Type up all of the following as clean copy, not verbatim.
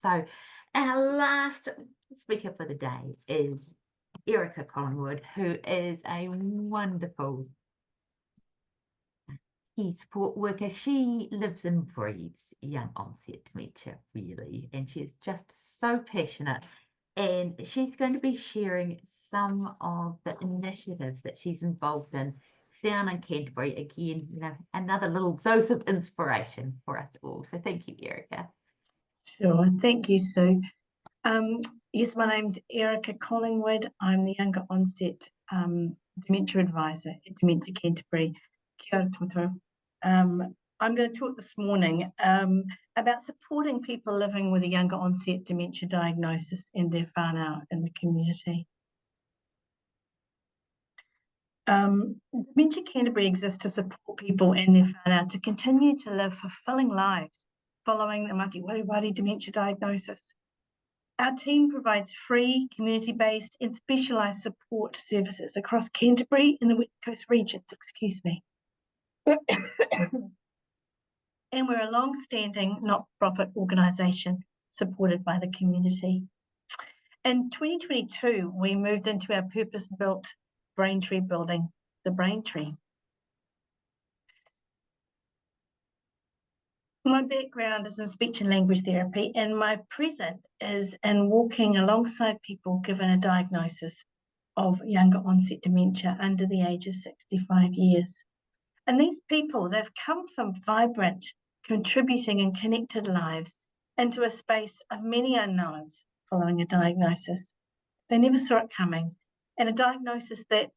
So our last speaker for the day is Erica Collingwood, who is a wonderful key support worker. She lives and breathes young onset dementia, really, and she is just so passionate. And she's going to be sharing some of the initiatives that she's involved in down in Canterbury. Again, another little dose of inspiration for us all. So thank you, Erica. Sure, thank you, Sue. Yes, my name's Erica Collingwood. I'm the Younger Onset Dementia Advisor at Dementia Canterbury. Kia ora toto. I'm going to talk this morning about supporting people living with a younger onset dementia diagnosis and their whānau in the community. Dementia Canterbury exists to support people and their whānau to continue to live fulfilling lives following the Mati Wareware dementia diagnosis. Our team provides free, community-based and specialised support services across Canterbury and the West Coast regions, and we're a long-standing not-for-profit organisation supported by the community. In 2022, we moved into our purpose-built Braintree building, the Braintree. My background is in speech and language therapy, and my present is in walking alongside people given a diagnosis of younger onset dementia under the age of 65 years. And these people, they've come from vibrant, contributing and connected lives into a space of many unknowns following a diagnosis. They never saw it coming, and a diagnosis that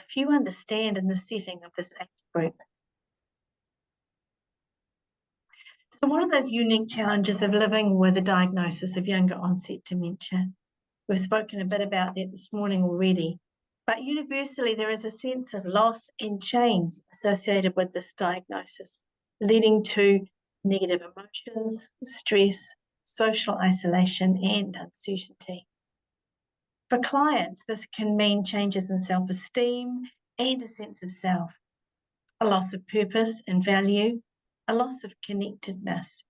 few understand in the setting of this age group. So what are those unique challenges of living with a diagnosis of younger onset dementia? We've spoken a bit about that this morning already, but universally there is a sense of loss and change associated with this diagnosis, leading to negative emotions, stress, social isolation and uncertainty. For clients, this can mean changes in self-esteem and a sense of self, a loss of purpose and value, a loss of connectedness,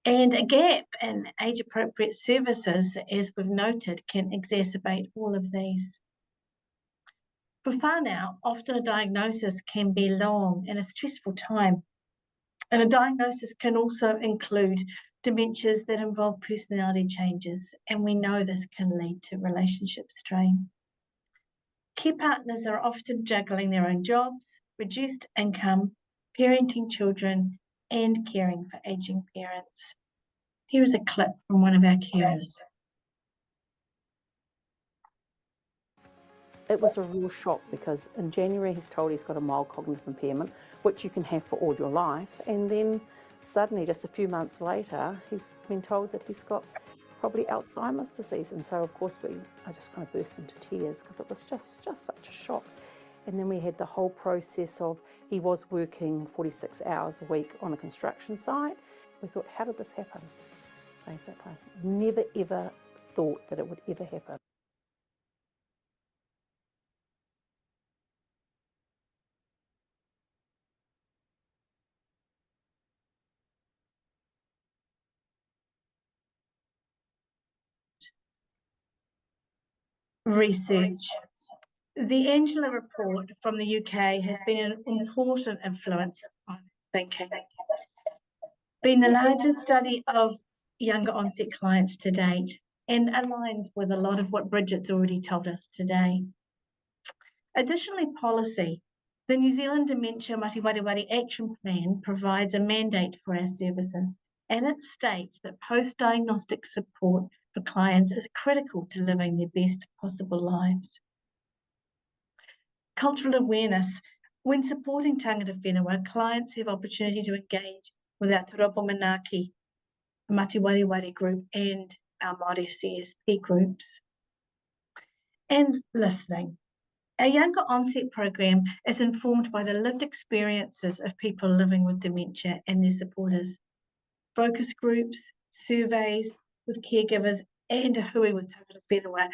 and a gap in age-appropriate services, as we've noted, can exacerbate all of these. For whānau, often a diagnosis can be long and a stressful time, and a diagnosis can also include dementias that involve personality changes, and we know this can lead to relationship strain. Care partners are often juggling their own jobs, reduced income, parenting children, and caring for ageing parents. Here is a clip from one of our carers. It was a real shock because in January he's told he's got a mild cognitive impairment, which you can have for all your life, and then suddenly just a few months later he's been told that he's got probably Alzheimer's disease, and so of course I just kind of burst into tears because it was just such a shock. And then we had the whole process of, he was working 46 hours a week on a construction site. We thought, how did this happen? Basically, never ever thought that it would ever happen. Research. The Angela report from the UK has been an important influence on thinking. Being the largest study of younger onset clients to date, and aligns with a lot of what Bridget's already told us today. Additionally, policy. The New Zealand Dementia Mati Wareware Action Plan provides a mandate for our services, and it states that post-diagnostic support for clients is critical to living their best possible lives. Cultural awareness. When supporting tangata whenua, clients have opportunity to engage with our Te Rapa Manaaki, Mati Wareware group and our Māori CSP groups. And listening. Our Younger Onset program is informed by the lived experiences of people living with dementia and their supporters. Focus groups, surveys with caregivers and a hui with tangata whenua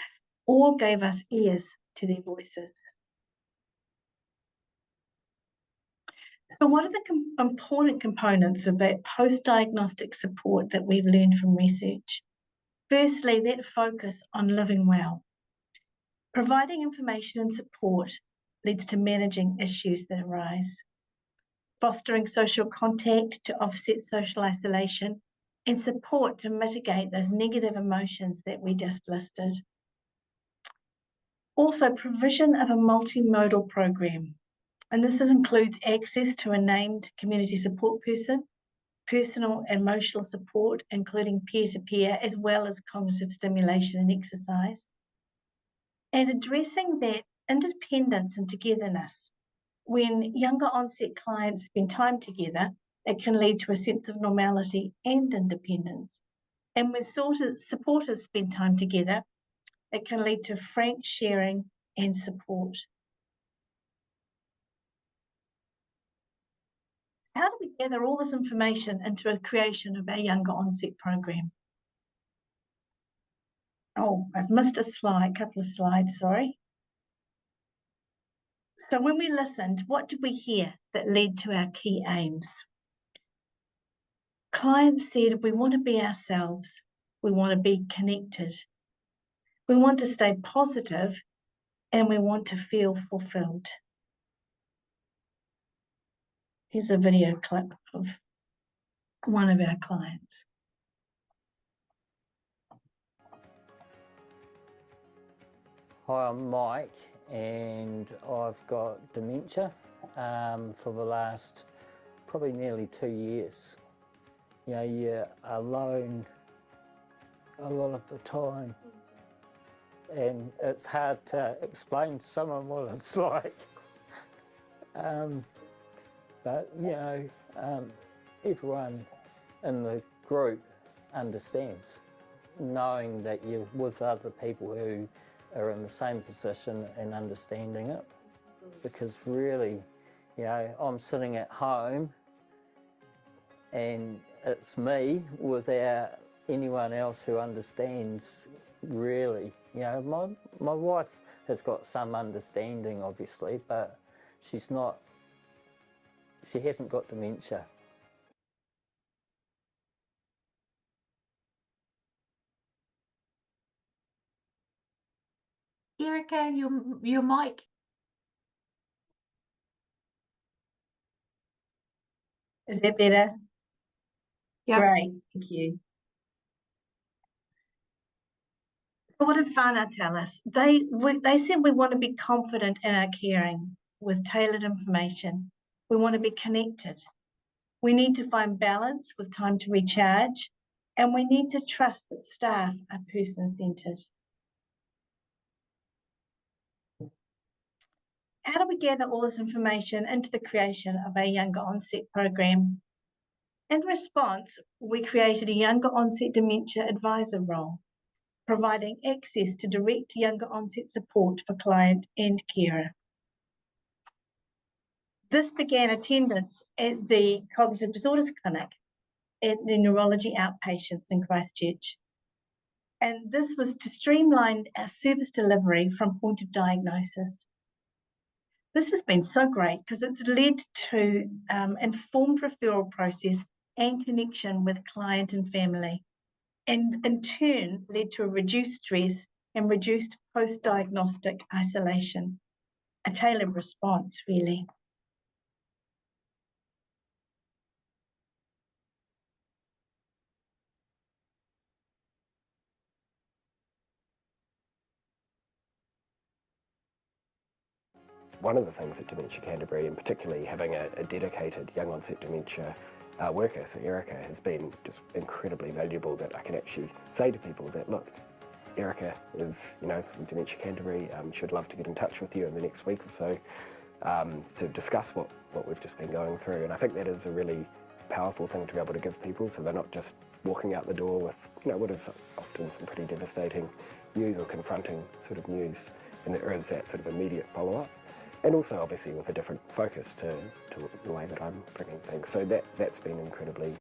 all gave us ears to their voices. So what are the important components of that post-diagnostic support that we've learned from research? Firstly, that focus on living well. Providing information and support leads to managing issues that arise. Fostering social contact to offset social isolation and support to mitigate those negative emotions that we just listed. Also, provision of a multimodal program. And this includes access to a named community support person, personal and emotional support, including peer-to-peer, as well as cognitive stimulation and exercise. And addressing that independence and togetherness. When younger onset clients spend time together, it can lead to a sense of normality and independence. And when supporters spend time together, it can lead to frank sharing and support. How do we gather all this information into a creation of our younger onset program? Oh, I've missed a couple of slides, sorry. So when we listened, what did we hear that led to our key aims? Clients said, we want to be ourselves. We want to be connected. We want to stay positive and we want to feel fulfilled. Here's a video clip of one of our clients. Hi, I'm Mike and I've got dementia for the last probably nearly 2 years. You know, you're alone a lot of the time and it's hard to explain to someone what it's like. But, you know, everyone in the group understands, knowing that you're with other people who are in the same position and understanding it. Because really, you know, I'm sitting at home and it's me without anyone else who understands really. You know, my wife has got some understanding obviously, but she hasn't got dementia. Erica, your mic. Is that better? Yep. Great, thank you. So what did Whānau tell us? They said we want to be confident in our caring with tailored information. We want to be connected. We need to find balance with time to recharge, and we need to trust that staff are person-centred. How do we gather all this information into the creation of a younger onset program? In response, we created a younger onset dementia advisor role, providing access to direct younger onset support for client and carer. This began attendance at the Cognitive Disorders Clinic at the Neurology Outpatients in Christchurch. And this was to streamline our service delivery from point of diagnosis. This has been so great because it's led to informed referral process and connection with client and family, and in turn led to a reduced stress and reduced post-diagnostic isolation. A tailored response, really. One of the things at Dementia Canterbury, and particularly having a dedicated young onset dementia worker, so Erica, has been just incredibly valuable, that I can actually say to people that, look, Erica is, you know, from Dementia Canterbury, she'd love to get in touch with you in the next week or so to discuss what we've just been going through. And I think that is a really powerful thing to be able to give people, so they're not just walking out the door with, you know, what is often some pretty devastating news or confronting sort of news, and there is that sort of immediate follow-up. And also, obviously, with a different focus to the way that I'm bringing things. So that's been incredibly.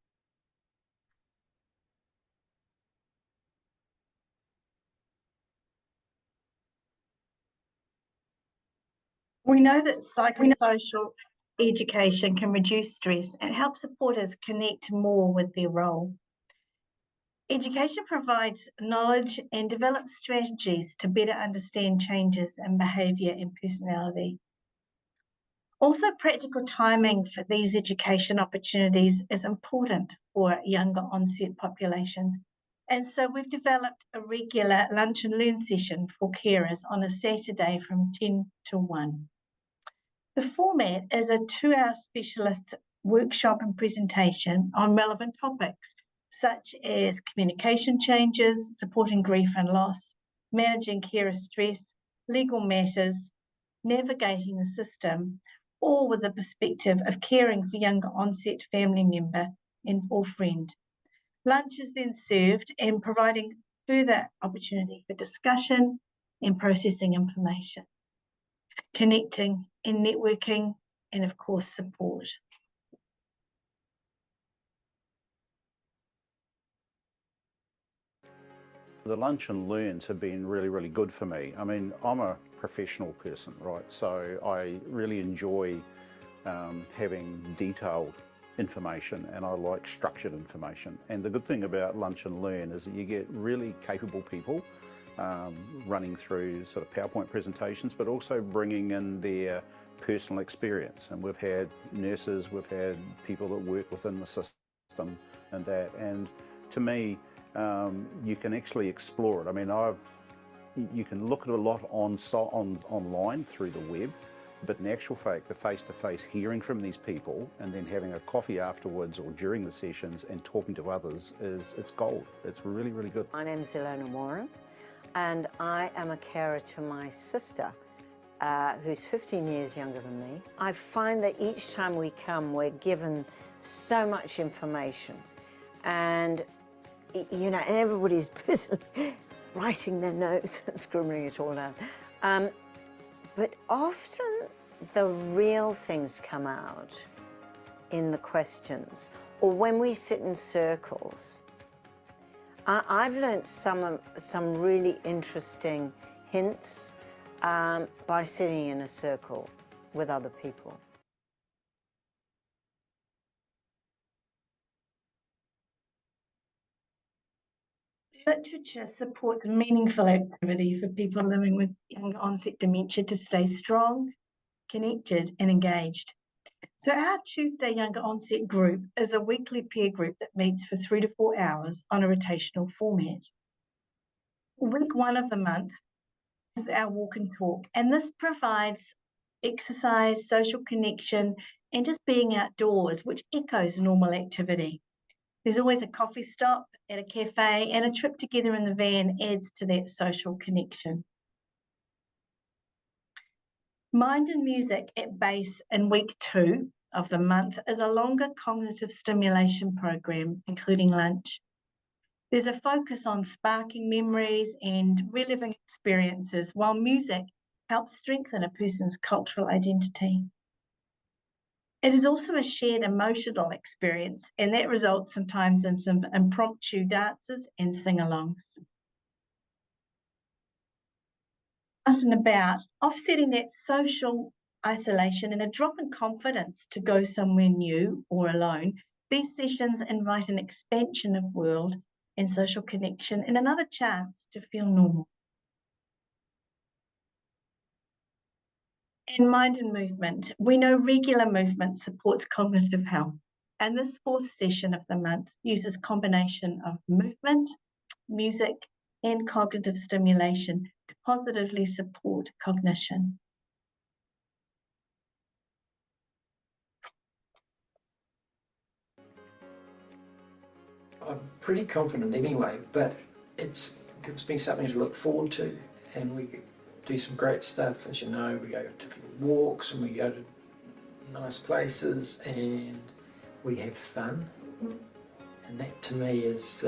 We know that psychosocial education can reduce stress and help supporters connect more with their role. Education provides knowledge and develops strategies to better understand changes in behaviour and personality. Also, practical timing for these education opportunities is important for younger onset populations. And so we've developed a regular lunch and learn session for carers on a Saturday from 10 to 1. The format is a 2-hour specialist workshop and presentation on relevant topics, such as communication changes, supporting grief and loss, managing carer stress, legal matters, navigating the system, all with the perspective of caring for younger onset family member or friend. Lunch is then served and providing further opportunity for discussion and processing information, connecting and networking, and of course support. The lunch and learns have been really, really good for me. I mean, I'm a professional person, right? So I really enjoy having detailed information, and I like structured information. And the good thing about lunch and learn is that you get really capable people running through sort of PowerPoint presentations, but also bringing in their personal experience. And we've had nurses, we've had people that work within the system and that. And to me, you can actually explore it. I mean, you can look at a lot online through the web, but in actual fact, the face-to-face hearing from these people and then having a coffee afterwards or during the sessions and talking to others it's gold. It's really, really good. My name is Ilona Warren, and I am a carer to my sister, who's 15 years younger than me. I find that each time we come, we're given so much information, and you know, and everybody's busy writing their notes and scribbling it all down. But often the real things come out in the questions, or when we sit in circles. I've learned some really interesting hints by sitting in a circle with other people. Literature supports meaningful activity for people living with younger onset dementia to stay strong, connected and engaged. So our Tuesday Younger Onset group is a weekly peer group that meets for 3 to 4 hours on a rotational format. Week 1 of the month is our walk and talk, and this provides exercise, social connection, and just being outdoors, which echoes normal activity. There's always a coffee stop at a cafe, and a trip together in the van adds to that social connection. Mind and Music at base in week 2 of the month is a longer cognitive stimulation program, including lunch. There's a focus on sparking memories and reliving experiences, while music helps strengthen a person's cultural identity. It is also a shared emotional experience, and that results sometimes in some impromptu dances and sing-alongs. Out and about, offsetting that social isolation and a drop in confidence to go somewhere new or alone, these sessions invite an expansion of world and social connection and another chance to feel normal. In Mind and Movement, we know regular movement supports cognitive health, and this 4th session of the month uses a combination of movement, music, and cognitive stimulation to positively support cognition. I'm pretty confident anyway, but it gives me something to look forward to, and we do some great stuff. As you know, we go to walks and we go to nice places and we have fun, and that to me is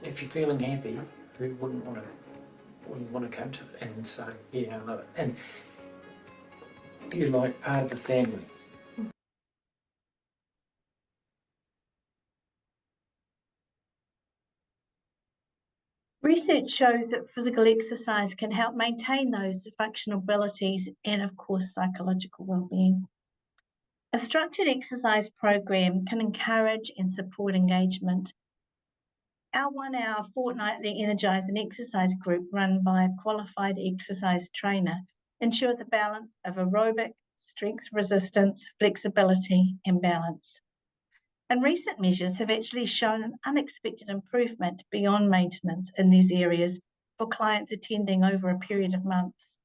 if you're feeling happy, who wouldn't want to come to it and say, yeah, I love it, and you're like part of the family. Research shows that physical exercise can help maintain those functional abilities and, of course, psychological well-being. A structured exercise program can encourage and support engagement. Our 1 hour fortnightly Energise and Exercise group run by a qualified exercise trainer ensures a balance of aerobic, strength resistance, flexibility and balance. And recent measures have actually shown an unexpected improvement beyond maintenance in these areas for clients attending over a period of months.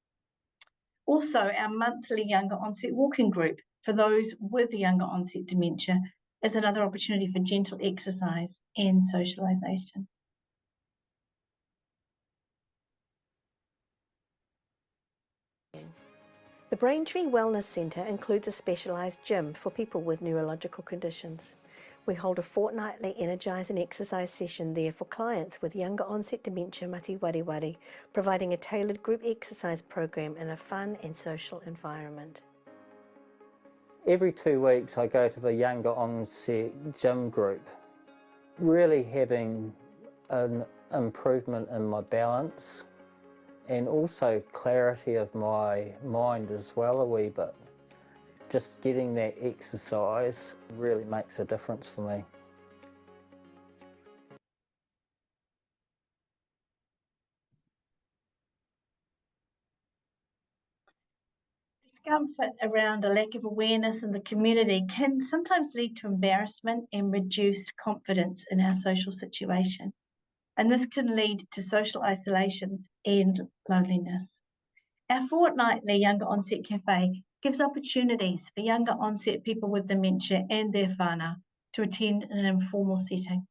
Also, our monthly Younger Onset walking group for those with younger onset dementia is another opportunity for gentle exercise and socialisation. The Braintree Wellness Centre includes a specialised gym for people with neurological conditions. We hold a fortnightly Energise and Exercise session there for clients with younger onset dementia mati wari, providing a tailored group exercise program in a fun and social environment. Every 2 weeks I go to the Younger Onset gym group, really having an improvement in my balance and also clarity of my mind as well a wee bit. Just getting that exercise really makes a difference for me. Discomfort around a lack of awareness in the community can sometimes lead to embarrassment and reduced confidence in our social situation. And this can lead to social isolations and loneliness. Our fortnightly Younger Onset Cafe gives opportunities for younger onset people with dementia and their whānau to attend in an informal setting.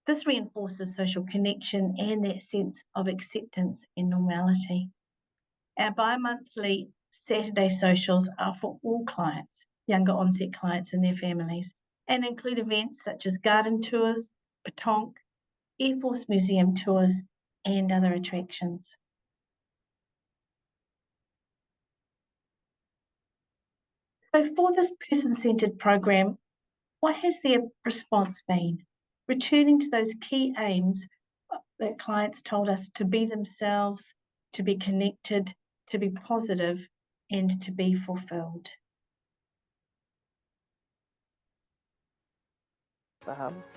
This reinforces social connection and that sense of acceptance and normality. Our bi-monthly Saturday socials are for all clients, younger onset clients and their families, and include events such as garden tours, petanque, Air Force Museum tours, and other attractions. So for this person-centred program, what has their response been? Returning to those key aims that clients told us to be themselves, to be connected, to be positive, and to be fulfilled.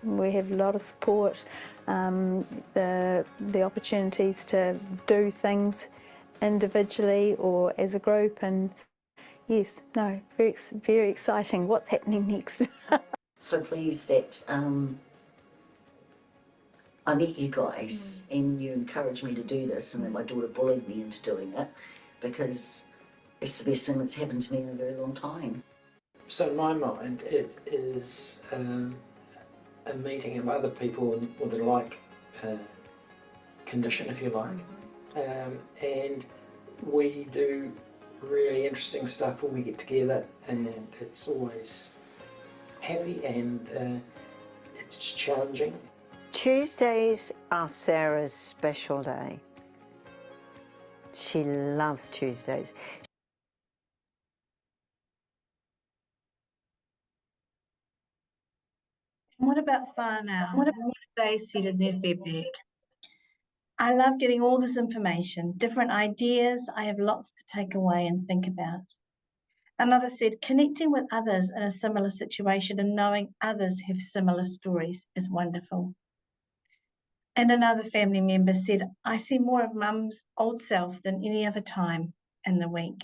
We have a lot of support, the opportunities to do things individually or as a group, and yes, no, very exciting. What's happening next? So pleased that I met you guys and you encouraged me to do this, and that my daughter bullied me into doing it, because it's the best thing that's happened to me in a very long time. So in my mind, it is a meeting of other people with a like condition, if you like, and we do really interesting stuff when we get together, and it's always happy and it's challenging. Tuesdays are Sarah's special day. She loves Tuesdays. What about whānau? What have they said in their feedback? I love getting all this information, different ideas. I have lots to take away and think about. Another said, connecting with others in a similar situation and knowing others have similar stories is wonderful. And another family member said, I see more of Mum's old self than any other time in the week.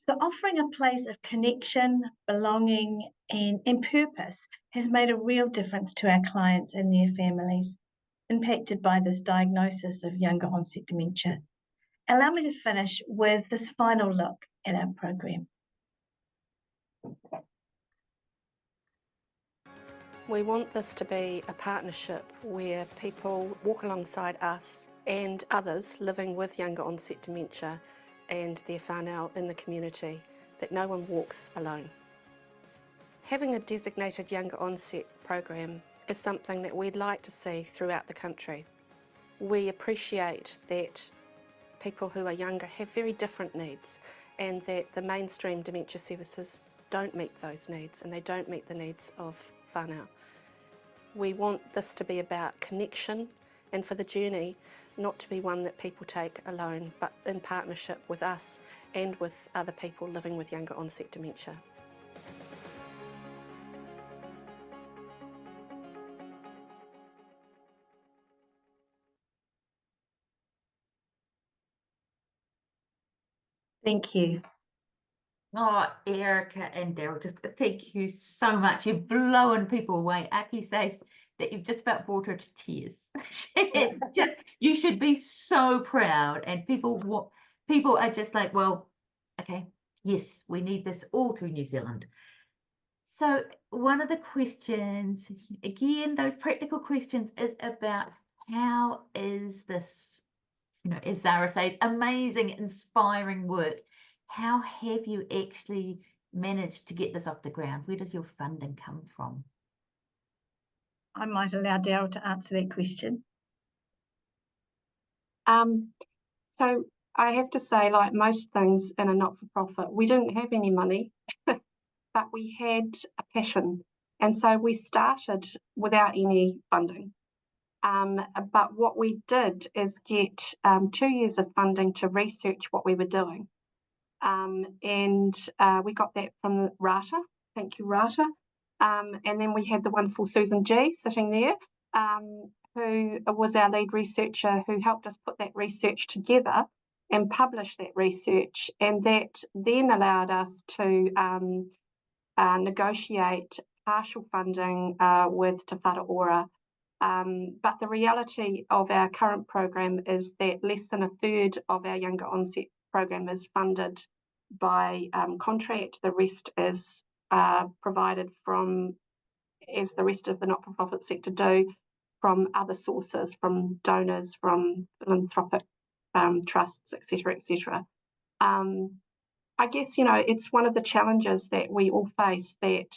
So offering a place of connection, belonging, and purpose has made a real difference to our clients and their families impacted by this diagnosis of younger onset dementia. Allow me to finish with this final look at our program. We want this to be a partnership where people walk alongside us and others living with younger onset dementia and their whānau in the community, that no one walks alone. Having a designated younger onset program is something that we'd like to see throughout the country. We appreciate that people who are younger have very different needs, and that the mainstream dementia services don't meet those needs, and they don't meet the needs of whānau. We want this to be about connection, and for the journey not to be one that people take alone, but in partnership with us and with other people living with younger onset dementia. Thank you. Oh, Erica and Daryl, just thank you so much. You've blown people away. Aki says that you've just about brought her to tears. You should be so proud. And people are just like, well, okay, yes, we need this all through New Zealand. So one of the questions, again, those practical questions, is about how is this, as Zara says, amazing, inspiring work. How have you actually managed to get this off the ground? Where does your funding come from? I might allow Daryl to answer that question. So I have to say, like most things in a not-for-profit, we didn't have any money, but we had a passion. And so we started without any funding. But what we did is get 2 years of funding to research what we were doing. And we got that from Rata. Thank you, Rata. And then we had the wonderful Susan G sitting there, who was our lead researcher, who helped us put that research together and publish that research. And that then allowed us to negotiate partial funding with Te Whara Ora. But the reality of our current program is that less than a third of our younger onset program is funded by contract. The rest is provided from, as the rest of the not-for-profit sector do, from other sources, from donors, from philanthropic trusts, etc., etc. I guess, it's one of the challenges that we all face, that,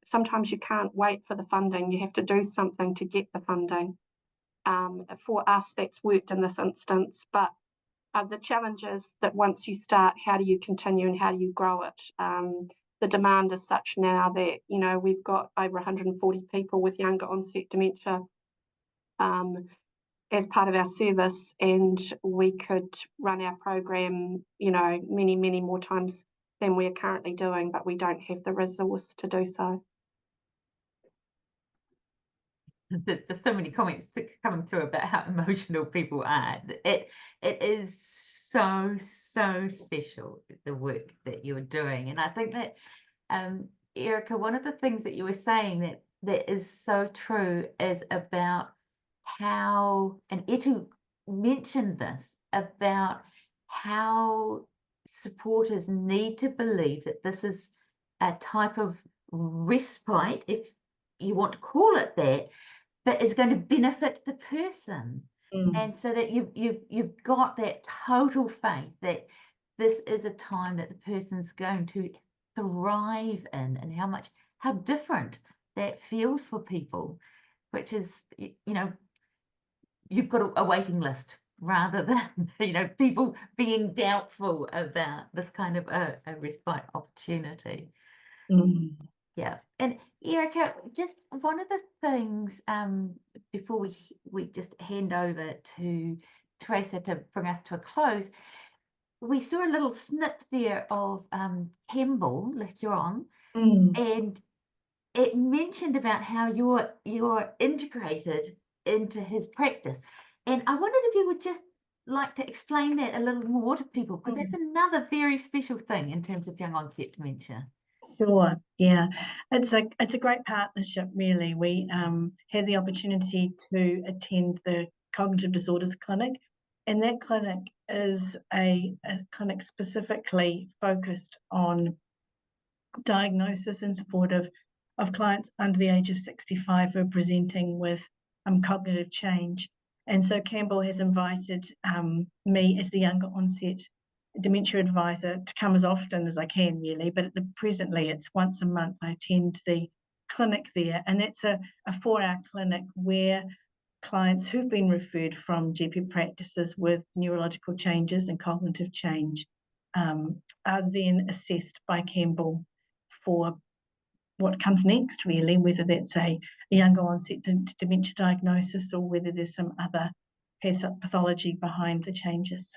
sometimes you can't wait for the funding. You have to do something to get the funding. For us, that's worked in this instance, but the challenge is that once you start, how do you continue and how do you grow it? The demand is such now that, we've got over 140 people with younger onset dementia as part of our service, and we could run our program, many, many more times than we're currently doing, but we don't have the resource to do so. There's so many comments coming through about how emotional people are. It is so special, the work that you're doing. And I think that, Erica, one of the things that you were saying that is so true is about how, and Etu mentioned this, about how supporters need to believe that this is a type of respite, if you want to call it that, but is going to benefit the person. And so that you've got that total faith that this is a time that the person's going to thrive in, and how different that feels for people, which is, you've got a waiting list rather than, people being doubtful about this kind of a respite opportunity. Yeah. And Erica, just one of the things before we just hand over to Teresa to bring us to a close, we saw a little snip there of Campbell Lecuron, and it mentioned about how you're integrated into his practice. And I wondered if you would just like to explain that a little more to people, because that's another very special thing in terms of young onset dementia. Sure, yeah, it's a great partnership, really. We had the opportunity to attend the Cognitive Disorders Clinic, and that clinic is a clinic specifically focused on diagnosis and support of clients under the age of 65 who are presenting with cognitive change. And so Campbell has invited me as the younger onset dementia advisor to come as often as I can, really, but presently it's once a month I attend the clinic there, and that's a 4-hour clinic where clients who've been referred from GP practices with neurological changes and cognitive change are then assessed by Campbell for what comes next, really, whether that's a younger onset dementia diagnosis or whether there's some other pathology behind the changes.